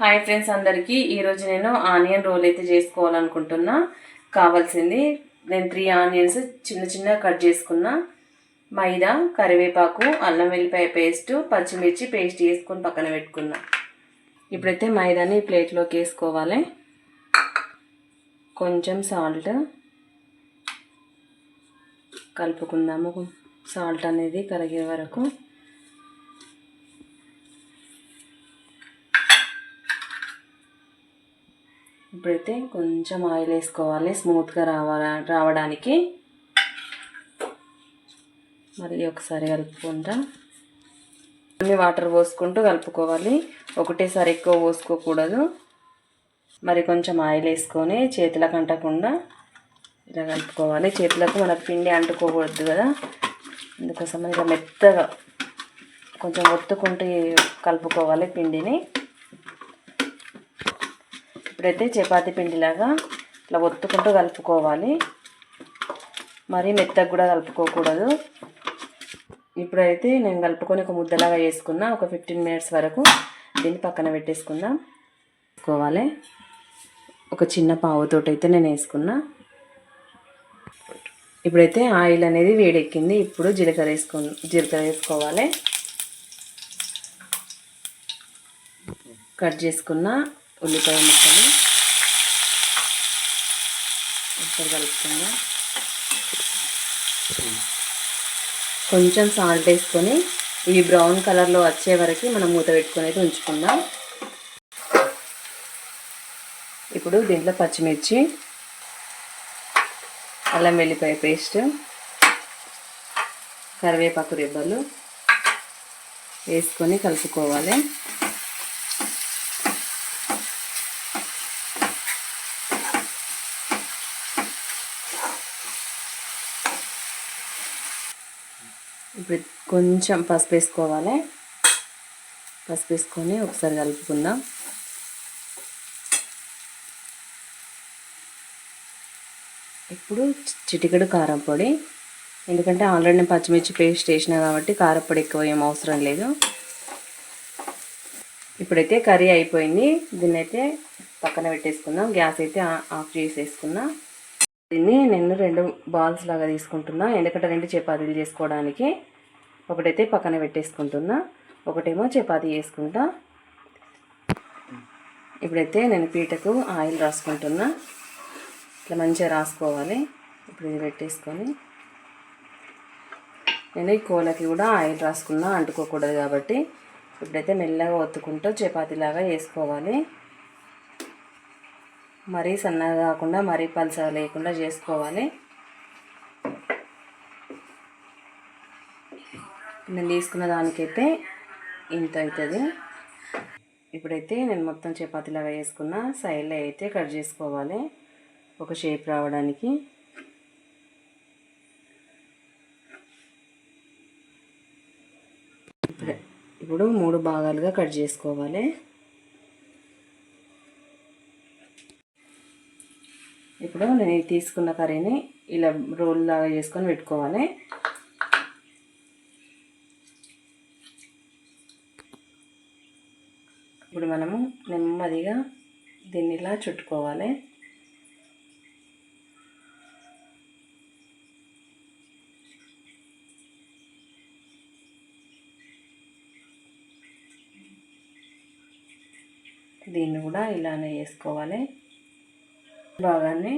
Hi friends అందరికీ ఈరోజు నేను ఆనియన్ రోల్ అయితే చేసుకోవాలనుకుంటున్నా. కావాల్సింది నేను 3 ఆనియన్స్ చిన్న చిన్నగా కట్ చేసుకున్నా, మైదా, కరివేపాకు, అల్లం వెల్లిపాయ పేస్ట్, పచ్చిమిర్చి పేస్ట్ చేసుకొని పక్కన పెట్టుకున్నా. ఇప్పుడైతే మైదాని ప్లేట్లోకి వేసుకోవాలి. కొంచెం సాల్ట్ కలుపుకుందాము. సాల్ట్ అనేది కరిగే వరకు. ఇప్పుడైతే కొంచెం ఆయిల్ వేసుకోవాలి స్మూత్గా రావడానికి. మళ్ళీ ఒకసారి కలుపుకుంటా అన్ని వాటర్ పోసుకుంటూ కలుపుకోవాలి. ఒకటేసారి ఎక్కువ పోసుకోకూడదు. మరి కొంచెం ఆయిల్ వేసుకొని చేతులకు అంటకుండా ఇలా కలుపుకోవాలి. చేతులకు మనకు పిండి అంటుకోకూడదు కదా, అందుకోసం ఇలా మెత్తగా కొంచెం ఒత్తుకుంటూ కలుపుకోవాలి పిండిని. ఇప్పుడైతే చపాతీ పిండిలాగా ఇట్లా ఒత్తుకుంటూ కలుపుకోవాలి. మరీ మెత్తగా కూడా కలుపుకోకూడదు. ఇప్పుడైతే నేను కలుపుకొని ఒక ముద్దలాగా వేసుకున్నా. ఒక 15 మినిట్స్ వరకు దీన్ని పక్కన పెట్టేసుకోవాలి. ఒక చిన్న పావుతోటి అయితే నేను వేసుకున్నా. ఇప్పుడైతే ఆయిల్ అనేది వేడెక్కింది. ఇప్పుడు జీలకర్ర వేసుకోవాలి. కట్ చేసుకున్న ఉల్లిపాయ ముక్కలు ఒకసారి కలుపుకుందాం. కొంచెం సాల్ట్ వేసుకొని ఇవి బ్రౌన్ కలర్లో వచ్చే వరకు మనం మూత పెట్టుకొని అయితే ఉంచుకుందాం. ఇప్పుడు దీంట్లో పచ్చిమిర్చి, అల్లం వెల్లిపాయ పేస్ట్, కరివేపాకు రెబ్బలు వేసుకొని కలుపుకోవాలి. ఇప్పుడు కొంచెం పసుపు వేసుకోవాలి. పసుపు వేసుకొని ఒకసారి కలుపుకుందాం. ఇప్పుడు చిటికెడు కారం పొడి, ఎందుకంటే ఆల్రెడీ నేను పచ్చిమిర్చి పేస్ట్ వేసినా కాబట్టి కారపొడి ఎక్కువ ఏం అవసరం లేదు. ఇప్పుడైతే కర్రీ అయిపోయింది. దీన్ని అయితే పక్కన పెట్టేసుకుందాం. గ్యాస్ అయితే ఆఫ్ చేసేసుకున్నా. దీన్ని నేను 2 బాల్స్ లాగా తీసుకుంటున్నా, ఎందుకంటే 2 చపాతీలు చేసుకోవడానికి. ఒకటైతే పక్కన పెట్టేసుకుంటున్నా, ఒకటేమో చపాతీ చేసుకుంటా. ఇప్పుడైతే నేను పీటకు ఆయిల్ రాసుకుంటున్నా. ఇట్లా మంచిగా రాసుకోవాలి. ఇప్పుడు ఇది పెట్టేసుకొని నేను ఈ కోలకి కూడా ఆయిల్ రాసుకున్నా, అంటుకోకూడదు కాబట్టి. ఇప్పుడైతే మెల్లగా ఒత్తుకుంటూ చపాతీలాగా వేసుకోవాలి. మరీ సన్నగా కాకుండా మరీ పల్చగా లేకుండా చేసుకోవాలి. నేను తీసుకున్న దానికైతే ఇంత అవుతుంది. ఇప్పుడైతే నేను మొత్తం చపాతీలాగా వేసుకున్న. సైడ్లో అయితే కట్ చేసుకోవాలి ఒక షేప్ రావడానికి. ఇప్పుడు 3 భాగాలుగా కట్ చేసుకోవాలి. ఇప్పుడు నేను తీసుకున్న కర్రీని ఇలా రోల్ లాగా చేసుకొని పెట్టుకోవాలి. ఇప్పుడు మనము నెమ్మదిగా దీన్ని ఇలా చుట్టుకోవాలి. దీన్ని కూడా ఇలానే చేసుకోవాలి. బాగానే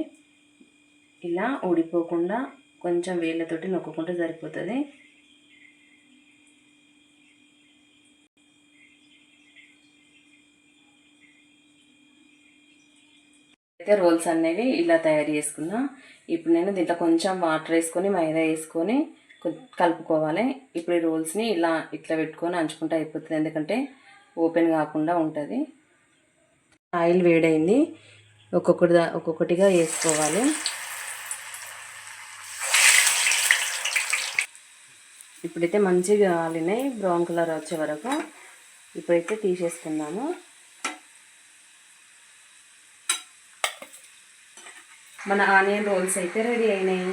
ఇలా ఊడిపోకుండా కొంచెం వేళ్ళతోటి నొక్కుంటే సరిపోతుంది. అయితే రోల్స్ అనేవి ఇలా తయారు చేసుకున్నా. ఇప్పుడు నేను దీంట్లో కొంచెం వాటర్ వేసుకొని మైదా వేసుకొని కలుపుకోవాలి. ఇప్పుడు ఈ రోల్స్ని ఇట్లా పెట్టుకొని అంచుకుంటే అయిపోతుంది, ఎందుకంటే ఓపెన్ కాకుండా ఉంటుంది. ఆయిల్ వేడైంది. ఒక్కొక్కటిగా వేసుకోవాలి. ఇప్పుడైతే మంచిగా కాలినాయి, బ్రౌన్ కలర్ వచ్చే వరకు. ఇప్పుడైతే తీసేసుకుందాము. మన ఆనియన్ రోల్స్ అయితే రెడీ అయినాయి.